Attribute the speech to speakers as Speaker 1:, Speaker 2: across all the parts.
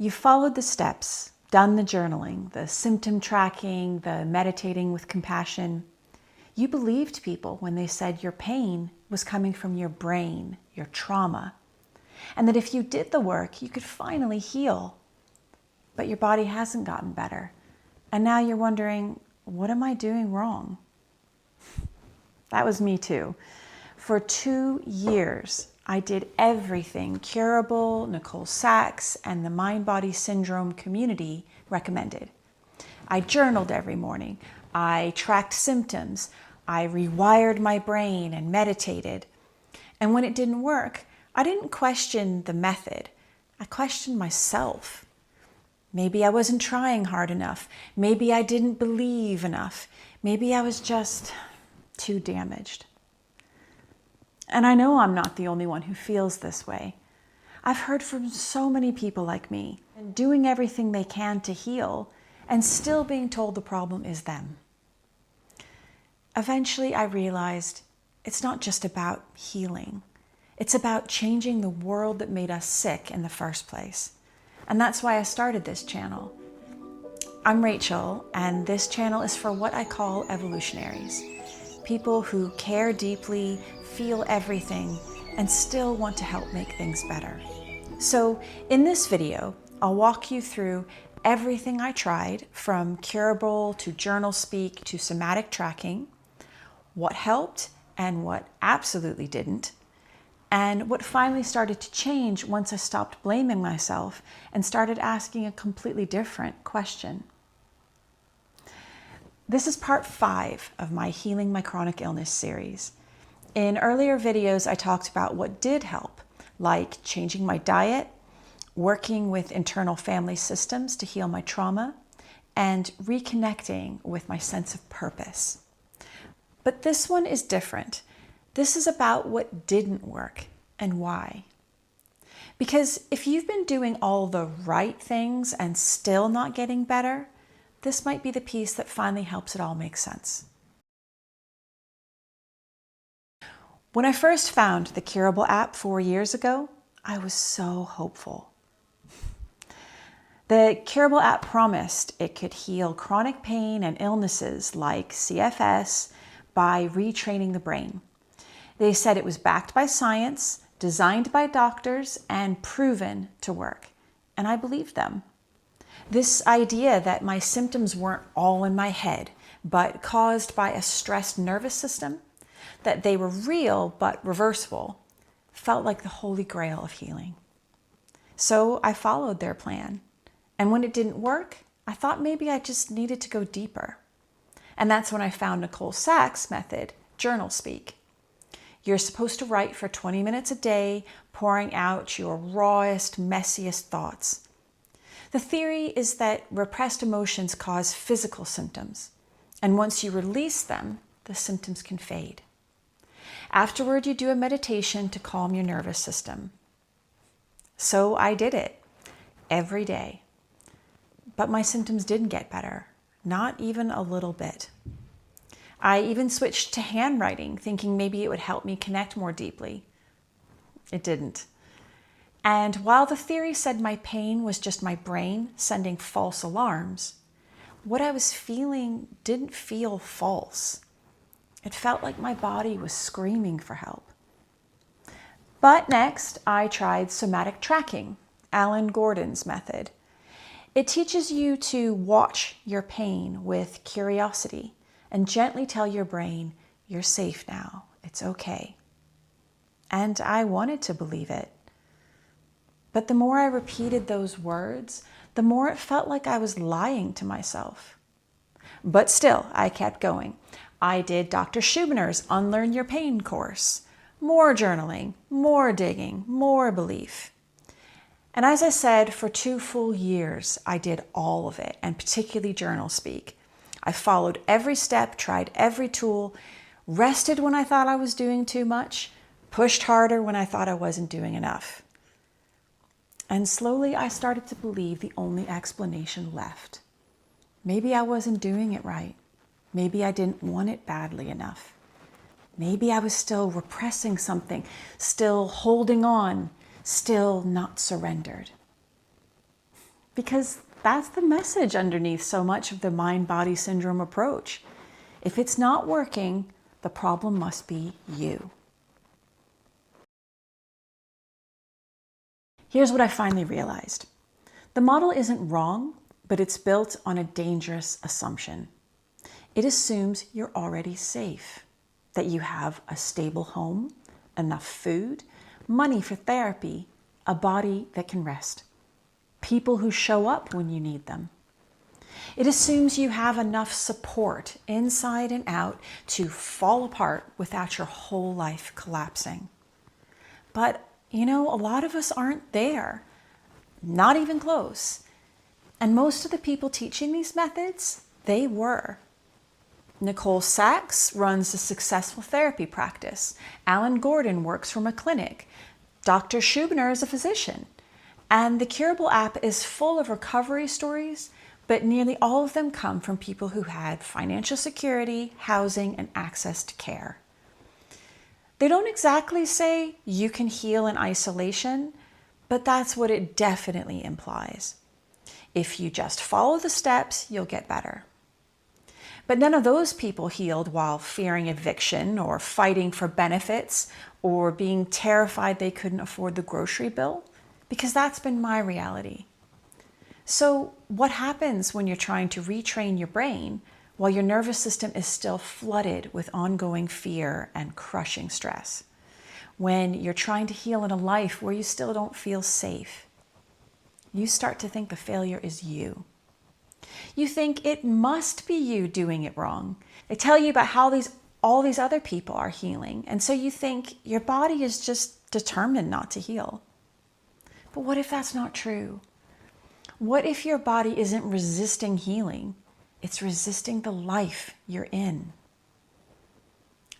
Speaker 1: You followed the steps, done the journaling, the symptom tracking, the meditating with compassion. You believed people when they said your pain was coming from your brain, your trauma, and that if you did the work, you could finally heal. But your body hasn't gotten better. And now you're wondering, what am I doing wrong? That was me too. For 2 years, I did everything Curable, Nicole, Sachs, and the mind-body syndrome community recommended. I journaled every morning. I tracked symptoms. I rewired my brain and meditated. And when it didn't work, I didn't question the method. I questioned myself. Maybe I wasn't trying hard enough. Maybe I didn't believe enough. Maybe I was just too damaged. And I know I'm not the only one who feels this way. I've heard from so many people like me, doing everything they can to heal and still being told the problem is them. Eventually, I realized it's not just about healing. It's about changing the world that made us sick in the first place. And that's why I started this channel. I'm Rachel, and this channel is for what I call evolutionaries. People who care deeply, feel everything, and still want to help make things better. So in this video, I'll walk you through everything I tried, from Curable to JournalSpeak to Somatic tracking, what helped and what absolutely didn't, and what finally started to change once I stopped blaming myself and started asking a completely different question. This is part 5 of my Healing My Chronic Illness series. In earlier videos, I talked about what did help, like changing my diet, working with internal family systems to heal my trauma, and reconnecting with my sense of purpose. But this one is different. This is about what didn't work and why. Because if you've been doing all the right things and still not getting better, this might be the piece that finally helps it all make sense. When I first found the Curable app 4 years ago, I was so hopeful. The Curable app promised it could heal chronic pain and illnesses like CFS by retraining the brain. They said it was backed by science, designed by doctors, and proven to work. And I believed them. This idea that my symptoms weren't all in my head, but caused by a stressed nervous system, that they were real but reversible, felt like the holy grail of healing. So I followed their plan. And when it didn't work, I thought maybe I just needed to go deeper. And that's when I found Nicole Sachs' method, JournalSpeak. You're supposed to write for 20 minutes a day, pouring out your rawest, messiest thoughts. The theory is that repressed emotions cause physical symptoms, and once you release them, the symptoms can fade. Afterward, you do a meditation to calm your nervous system. So I did it every day. But my symptoms didn't get better, not even a little bit. I even switched to handwriting, thinking maybe it would help me connect more deeply. It didn't. And while the theory said my pain was just my brain sending false alarms, what I was feeling didn't feel false. It felt like my body was screaming for help. But next, I tried somatic tracking, Alan Gordon's method. It teaches you to watch your pain with curiosity and gently tell your brain, you're safe now, it's okay. And I wanted to believe it. But the more I repeated those words, the more it felt like I was lying to myself. But still, I kept going. I did Dr. Schubner's Unlearn Your Pain course. More journaling, more digging, more belief. And as I said, for 2 full years, I did all of it, and particularly JournalSpeak. I followed every step, tried every tool, rested when I thought I was doing too much, pushed harder when I thought I wasn't doing enough. And slowly I started to believe the only explanation left. Maybe I wasn't doing it right. Maybe I didn't want it badly enough. Maybe I was still repressing something, still holding on, still not surrendered. because that's the message underneath so much of the mind-body syndrome approach. If it's not working, the problem must be you. Here's what I finally realized. The model isn't wrong, but it's built on a dangerous assumption. It assumes you're already safe, that you have a stable home, enough food, money for therapy, a body that can rest, people who show up when you need them. It assumes you have enough support inside and out to fall apart without your whole life collapsing. But, a lot of us aren't there, not even close. And most of the people teaching these methods, they were. Nicole Sachs runs a successful therapy practice. Alan Gordon works from a clinic. Dr. Schubiner is a physician. And the Curable app is full of recovery stories, but nearly all of them come from people who had financial security, housing, and access to care. They don't exactly say you can heal in isolation, but that's what it definitely implies. If you just follow the steps, you'll get better. But none of those people healed while fearing eviction or fighting for benefits or being terrified they couldn't afford the grocery bill, because that's been my reality. So what happens when you're trying to retrain your brain while your nervous system is still flooded with ongoing fear and crushing stress? When you're trying to heal in a life where you still don't feel safe? You start to think the failure is you. You think it must be you doing it wrong. They tell you about how all these other people are healing, and so you think your body is just determined not to heal. But what if that's not true? What if your body isn't resisting healing? It's resisting the life you're in.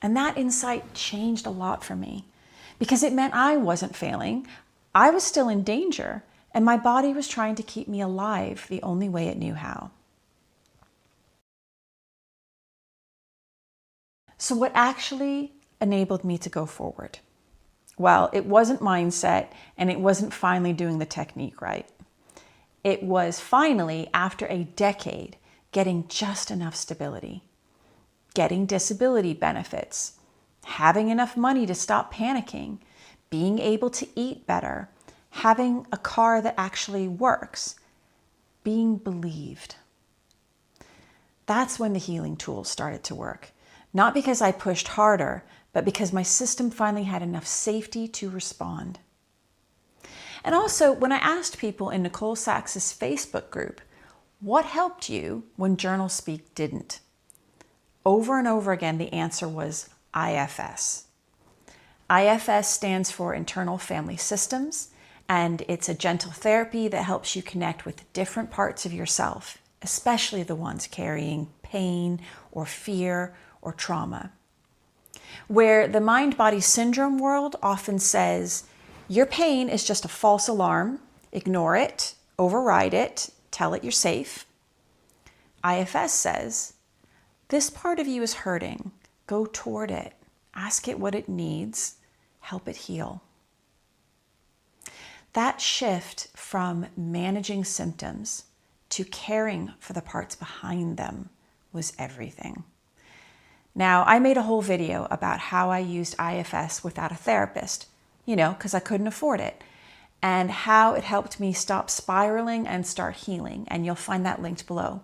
Speaker 1: And that insight changed a lot for me, because it meant I wasn't failing. I was still in danger, and my body was trying to keep me alive the only way it knew how. So what actually enabled me to go forward? Well, it wasn't mindset, and it wasn't finally doing the technique right. It was finally, after a decade, getting just enough stability, getting disability benefits, having enough money to stop panicking, being able to eat better, having a car that actually works, being believed. That's when the healing tools started to work. Not because I pushed harder, but because my system finally had enough safety to respond. And also, when I asked people in Nicole Sachs's Facebook group, what helped you when JournalSpeak didn't? Over and over again, the answer was IFS. IFS stands for Internal Family Systems, and it's a gentle therapy that helps you connect with different parts of yourself, especially the ones carrying pain or fear or trauma. Where the mind-body syndrome world often says, your pain is just a false alarm, ignore it, override it, tell it you're safe. IFS says, this part of you is hurting, go toward it, ask it what it needs, help it heal. That shift from managing symptoms to caring for the parts behind them was everything. Now, I made a whole video about how I used IFS without a therapist, because I couldn't afford it, and how it helped me stop spiraling and start healing, and you'll find that linked below.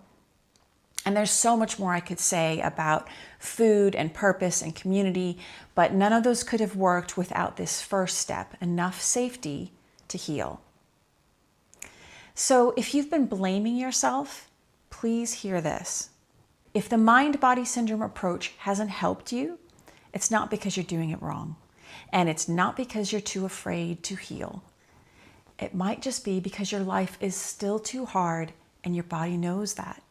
Speaker 1: And there's so much more I could say about food and purpose and community, but none of those could have worked without this first step, enough safety to heal. So if you've been blaming yourself, please hear this. If the mind-body syndrome approach hasn't helped you, it's not because you're doing it wrong. And it's not because you're too afraid to heal. It might just be because your life is still too hard and your body knows that.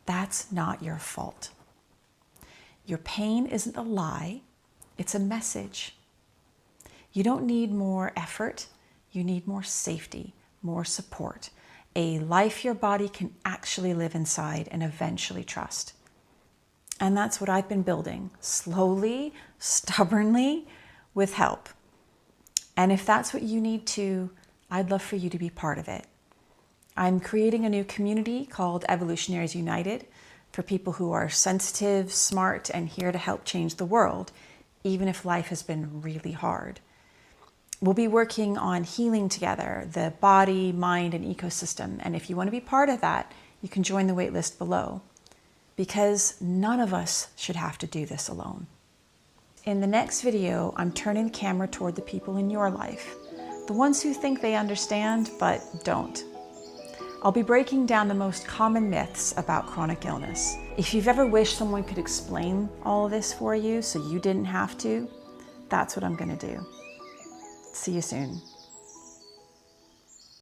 Speaker 1: That's not your fault. Your pain isn't a lie, it's a message. You don't need more effort, you need more safety, more support, a life your body can actually live inside and eventually trust. And that's what I've been building, slowly, stubbornly, with help. And if that's what you need too, I'd love for you to be part of it. I'm creating a new community called Evolutionaries United for people who are sensitive, smart, and here to help change the world, even if life has been really hard. We'll be working on healing together, the body, mind, and ecosystem. And if you want to be part of that, you can join the waitlist below, because none of us should have to do this alone. In the next video, I'm turning the camera toward the people in your life, the ones who think they understand but don't. I'll be breaking down the most common myths about chronic illness. If you've ever wished someone could explain all of this for you so you didn't have to, that's what I'm going to do. See you soon.